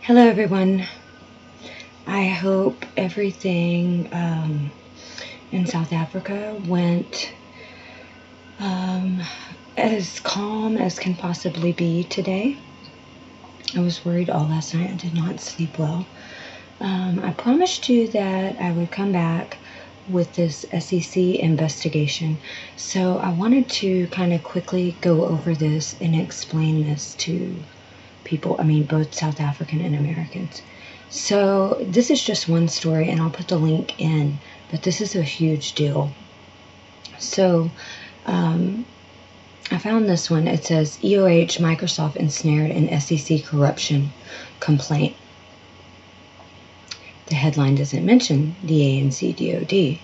Hello, everyone. I hope everything in South Africa went as calm as can possibly be today. I was worried all last night. I did not sleep well. I promised you that I would come back with this SEC investigation. So I wanted to kind of quickly go over this and explain this to people, both South African and Americans. So this is just one story, and I'll put the link in, but this is a huge deal. So I found this one. It says EOH Microsoft ensnared in SEC corruption complaint. The headline doesn't mention the ANC DOD.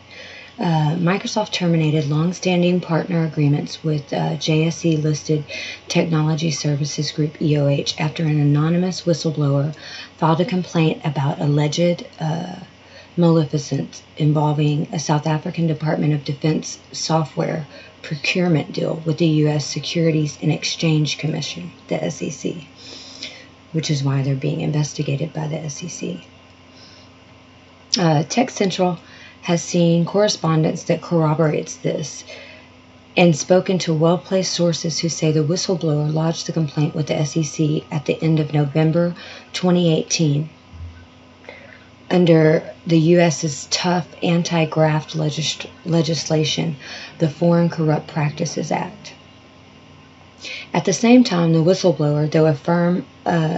Microsoft terminated long-standing partner agreements with JSE-listed technology services group EOH after an anonymous whistleblower filed a complaint about alleged maleficence involving a South African Department of Defense software procurement deal with the U.S. Securities and Exchange Commission, the SEC, which is why they're being investigated by the SEC. Tech Central has seen correspondence that corroborates this and spoken to well-placed sources who say the whistleblower lodged the complaint with the SEC at the end of November 2018 under the U.S.'s tough anti-graft legislation, the Foreign Corrupt Practices Act. At the same time, the whistleblower,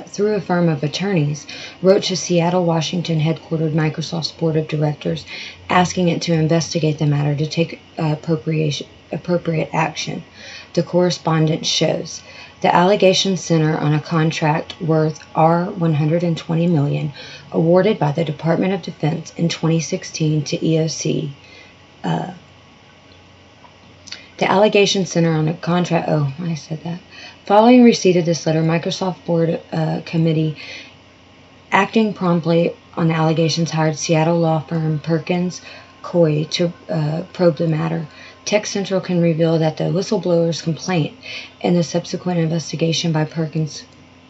through a firm of attorneys, wrote to Seattle, Washington headquartered Microsoft's board of directors, asking it to investigate the matter to take appropriate action. The correspondence shows the allegations center on a contract worth $120 million awarded by the Department of Defense in 2016 to EOC. The allegations center on a contract. Following receipt of this letter, Microsoft Board Committee, acting promptly on the allegations, hired Seattle law firm Perkins Coie to probe the matter. Tech Central can reveal that the whistleblower's complaint and the subsequent investigation by Perkins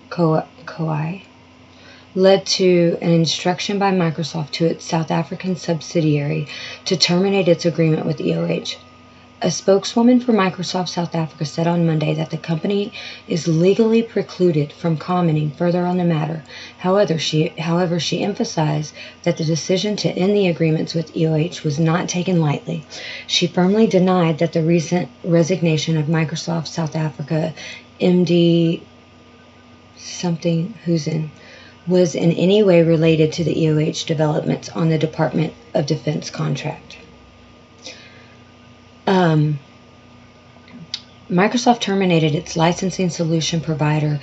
Coie led to an instruction by Microsoft to its South African subsidiary to terminate its agreement with EOH. A spokeswoman for Microsoft South Africa said on Monday that the company is legally precluded from commenting further on the matter. However, she emphasized that the decision to end the agreements with EOH was not taken lightly. She firmly denied that the recent resignation of Microsoft South Africa MD Husen was in any way related to the EOH developments on the Department of Defense contract. Microsoft terminated its licensing solution provider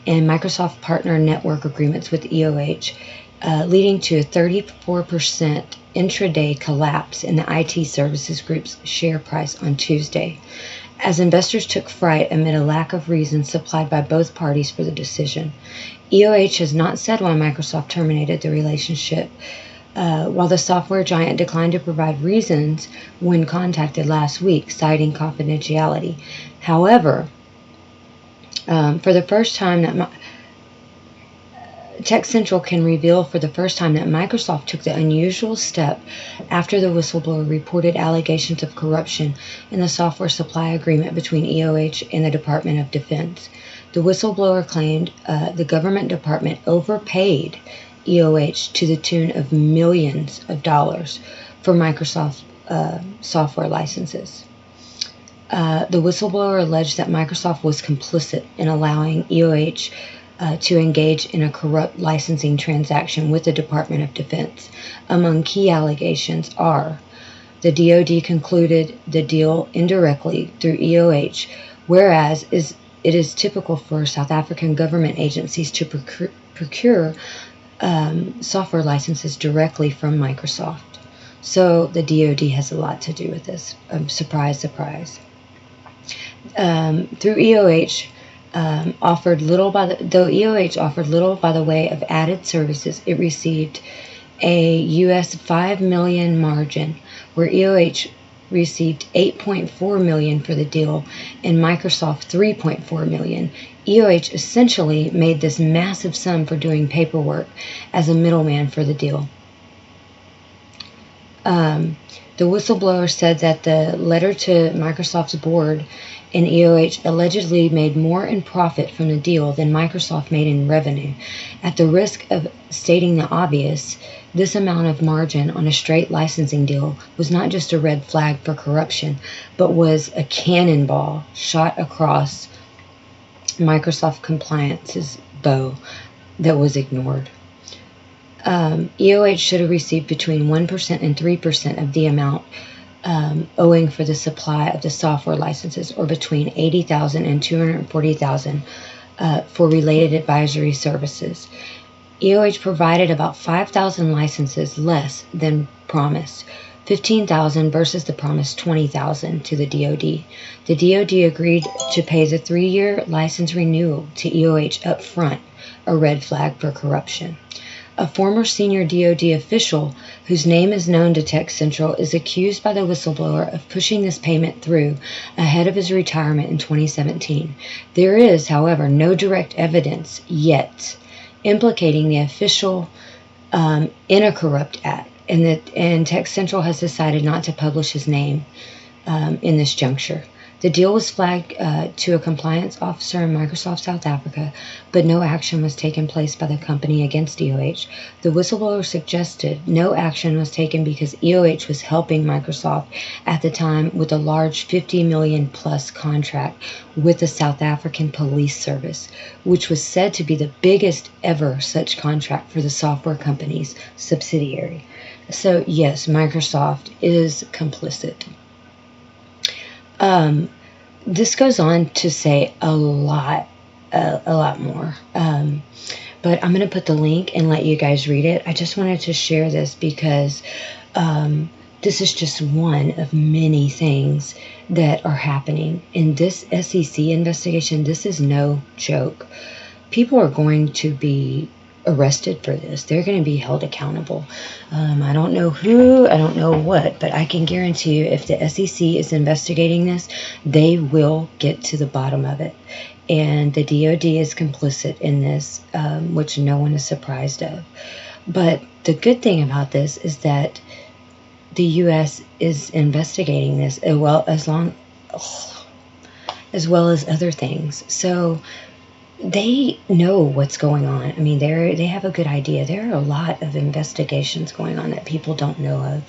and Microsoft partner network agreements with EOH, leading to a 34% intraday collapse in the IT services group's share price on Tuesday, as investors took fright amid a lack of reasons supplied by both parties for the decision. EOH has not said why Microsoft terminated the relationship, while the software giant declined to provide reasons when contacted last week, citing confidentiality. However, for the first time that Tech Central can reveal for the first time that Microsoft took the unusual step after the whistleblower reported allegations of corruption in the software supply agreement between EOH and the Department of Defense. The whistleblower claimed the government department overpaid EOH to the tune of millions of dollars for Microsoft software licenses. The whistleblower alleged that Microsoft was complicit in allowing EOH to engage in a corrupt licensing transaction with the Department of Defense. Among key allegations are the DOD concluded the deal indirectly through EOH, whereas it is typical for South African government agencies to procure software licenses directly from Microsoft. So the DOD has a lot to do with this. Surprise, surprise. Through EOH, though EOH offered little by the way of added services, it received a US $5 million margin, where EOH received $8.4 million for the deal and Microsoft $3.4 million. EOH essentially made this massive sum for doing paperwork as a middleman for the deal. The whistleblower said that the letter to Microsoft's board and EOH allegedly made more in profit from the deal than Microsoft made in revenue. At the risk of stating the obvious, this amount of margin on a straight licensing deal was not just a red flag for corruption, but was a cannonball shot across Microsoft compliance's bow that was ignored. EOH should have received between 1% and 3% of the amount owing for the supply of the software licenses, or between $80,000 and $240,000 for related advisory services. EOH provided about 5,000 licenses less than promised, 15,000 versus the promised 20,000 to the DOD. The DOD agreed to pay the 3-year license renewal to EOH up front, a red flag for corruption. A former senior DOD official whose name is known to Tech Central is accused by the whistleblower of pushing this payment through ahead of his retirement in 2017. There is, however, no direct evidence yet implicating the official in a corrupt act, and Tech Central has decided not to publish his name in this juncture. The deal was flagged to a compliance officer in Microsoft South Africa, but no action was taken place by the company against EOH. The whistleblower suggested no action was taken because EOH was helping Microsoft at the time with a large $50 million plus contract with the South African Police Service, which was said to be the biggest ever such contract for the software company's subsidiary. So yes, Microsoft is complicit. This goes on to say a lot more. But I'm going to put the link and let you guys read it. I just wanted to share this because this is just one of many things that are happening. In this SEC investigation, this is no joke. People are going to be arrested for this. They're going to be held accountable. I don't know who, I don't know what, but I can guarantee you if the SEC is investigating this, they will get to the bottom of it. And the DOD is complicit in this, which no one is surprised of. But the good thing about this is that the U.S. is investigating this as well as other things. So they know what's going on. I mean, they have a good idea. There are a lot of investigations going on that people don't know of.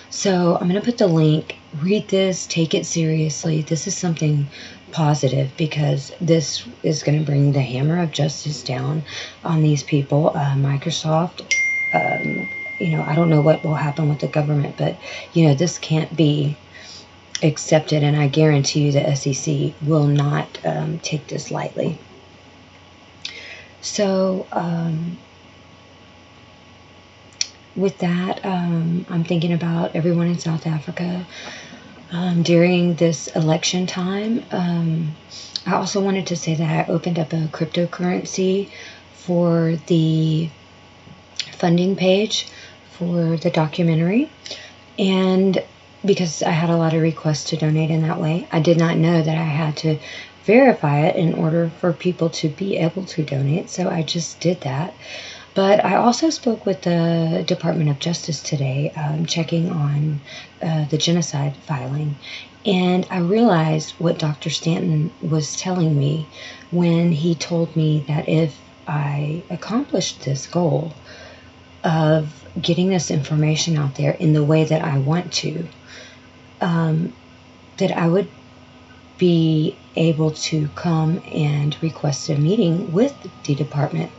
So I'm going to put the link. Read this. Take it seriously. This is something positive because this is going to bring the hammer of justice down on these people. Microsoft, I don't know what will happen with the government, but, this can't be accepted. And I guarantee you the SEC will not take this lightly. So, with that, I'm thinking about everyone in South Africa during this election time. I also wanted to say that I opened up a cryptocurrency for the funding page for the documentary. And because I had a lot of requests to donate in that way, I did not know that I had to verify it in order for people to be able to donate. So I just did that. But I also spoke with the Department of Justice today, checking on the genocide filing. And I realized what Dr. Stanton was telling me when he told me that if I accomplished this goal of getting this information out there in the way that I want to, that I would be able to come and request a meeting with the department,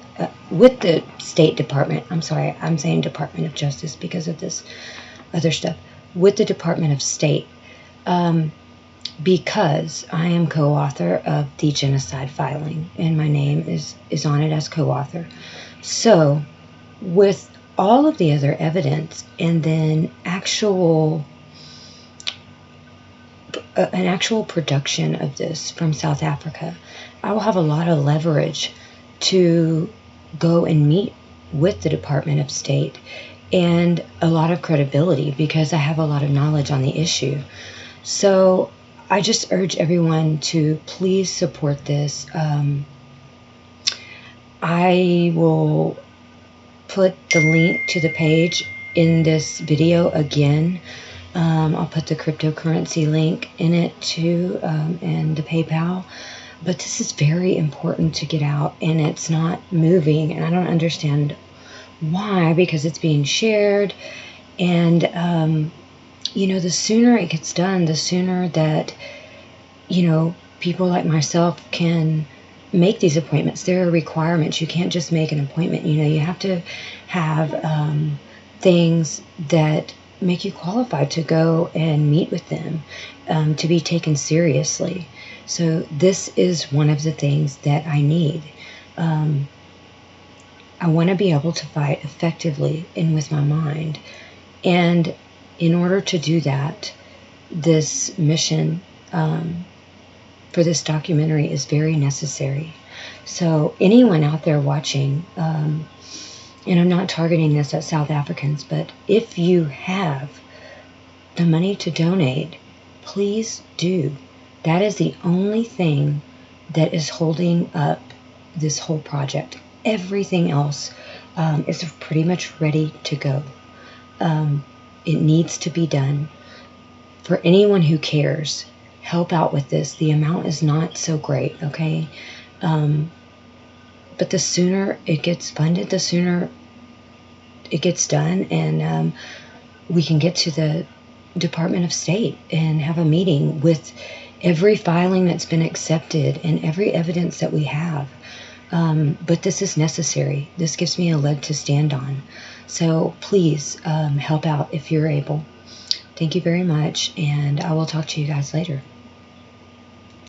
with the State Department. I'm sorry, I'm saying Department of Justice because of this other stuff. With the Department of State, because I am co-author of the genocide filing, and my name is on it as co-author. So, with all of the other evidence, and then an actual production of this from South Africa, I will have a lot of leverage to go and meet with the Department of State and a lot of credibility because I have a lot of knowledge on the issue. So I just urge everyone to please support this. I will put the link to the page in this video again. I'll put the cryptocurrency link in it too, and the PayPal. But this is very important to get out, and it's not moving, and I don't understand why, because it's being shared. And, the sooner it gets done, the sooner that, people like myself can make these appointments. There are requirements. You can't just make an appointment. You have to have things that make you qualified to go and meet with them, to be taken seriously. So this is one of the things that I need. I want to be able to fight effectively and with my mind. And in order to do that, this mission for this documentary is very necessary. So anyone out there watching, and I'm not targeting this at South Africans, but if you have the money to donate, please do. That is the only thing that is holding up this whole project. Everything else is pretty much ready to go. It needs to be done. For anyone who cares, help out with this. The amount is not so great, okay? But the sooner it gets funded, the sooner it gets done, and we can get to the Department of State and have a meeting with every filing that's been accepted and every evidence that we have. But this is necessary. This gives me a leg to stand on. So please help out if you're able. Thank you very much, and I will talk to you guys later.